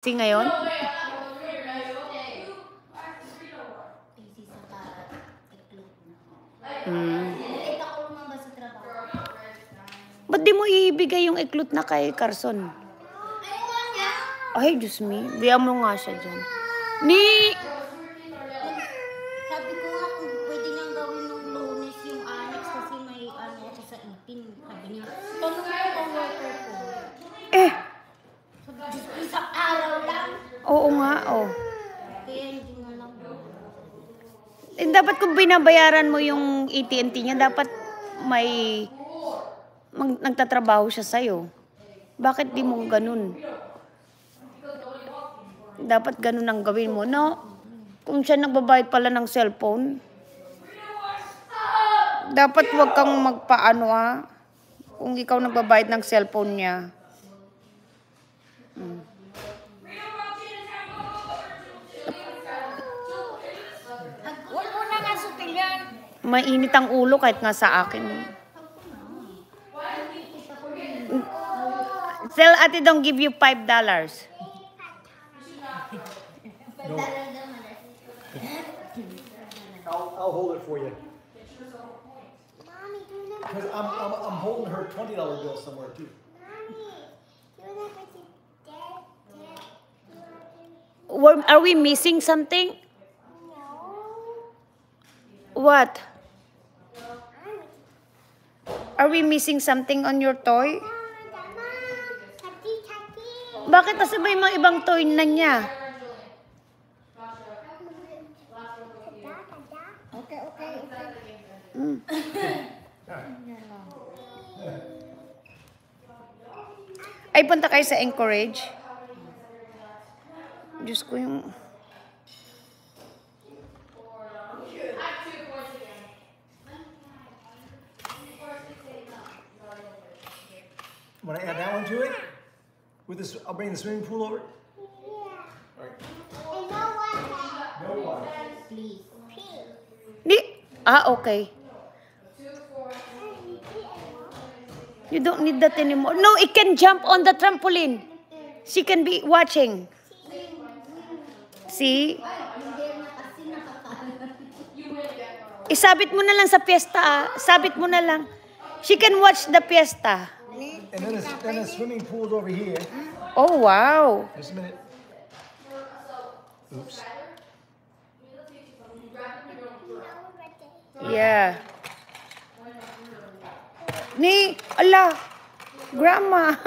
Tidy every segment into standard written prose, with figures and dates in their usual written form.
Ngayon? Ba't di mo ibigay yung iklot na kay Carson? Ay, Diyos me. Diyan mo nga siya dyan. Sabi ko nga kung pwede niyang gawin ng Lunes yung annex kasi may ano ako sa 18. Sabi niya, tanong mo ang worker ko. Sabi, isang araw lang. Oo nga, oh. Kaya hindi na lang. Dapat kung binabayaran mo yung AT&T niya, dapat may nagtatrabaho siya sa'yo. Bakit di mo ganun? Dapat ganun ang gawin mo, no? Kung siya nagbabayad pala ng cellphone, dapat wag kang magpaano, kung ikaw nagbabayad ng cellphone niya. Huwag mo na nga sutilyan. Mainit ang ulo kahit nga sa akin. Tell Ate Dong give you $5. No. I'll hold it for you. Because I'm holding her $20 bill somewhere too. Are we missing something? What? Are we missing something on your toy? Bakit nasabay mga ibang toy na niya? Okay. Ay, punta kayo sa Encourage. Diyos ko yung... Want to add that one to it? With this, I'll bring the swimming pool over. Yeah. No water. Please. Okay. You don't need that anymore. No, it can jump on the trampoline. She can be watching. See? Isabit mo na lang sa piyesta. Sabit mo na lang. She can watch the piyesta. And then the swimming pool's over here. Oh, wow. Just a minute. Oops. Yeah. Ala, grandma.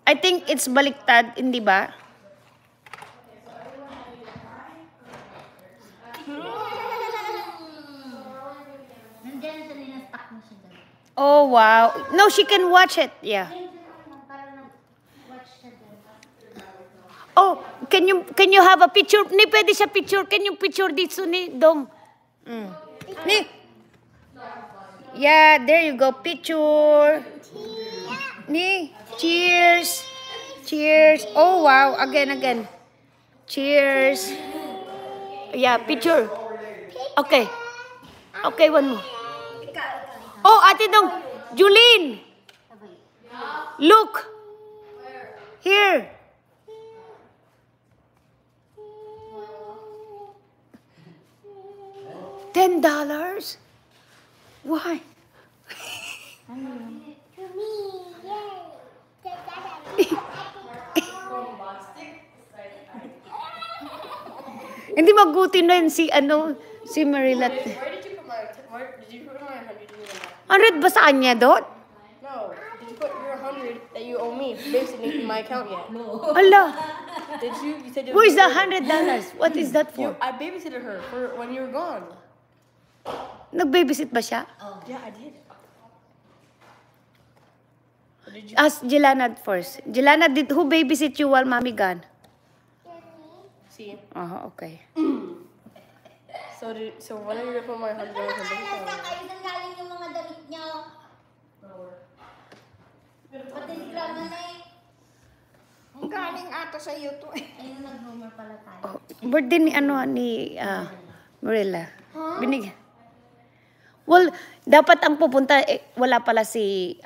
I think it's baliktad, hindi ba? Oh, wow. No, she can watch it. Yeah. Oh, can you have a picture? Ni pwede siya picture. Can you picture dito ni Dong? Ni. Yeah, there you go. Picture. Ni. Cheers. Cheers. Oh, wow. Again. Cheers. Yeah, picture. Okay. Okay, one more. Oh, Ate Dong. Julene. Look. Here. $10? Why? Hindi magutin na yun si Marilat. Where did you put my 100 100 ba sa kanya, Dot? No. Did you put your 100 that you owe me basically in my account yet? No. Ala, Did you? You said where's the $100? What is that for? I babysitted her for when you were gone. Nag-babysit ba siya? Yeah, I did. Did you? Ask Jelana first. Jelana, who babysit you while Mommy gone? See. Okay. So when are you gonna put my $100 in the account? Kayo nang galing yung mga damit niyo. Pati si Grandma na Ang galing ata sa iyo to. Ayun, nag-rumor pala tayo. Birthday ni Marilla. Binigyan. Well, dapat ang pupunta, wala pala si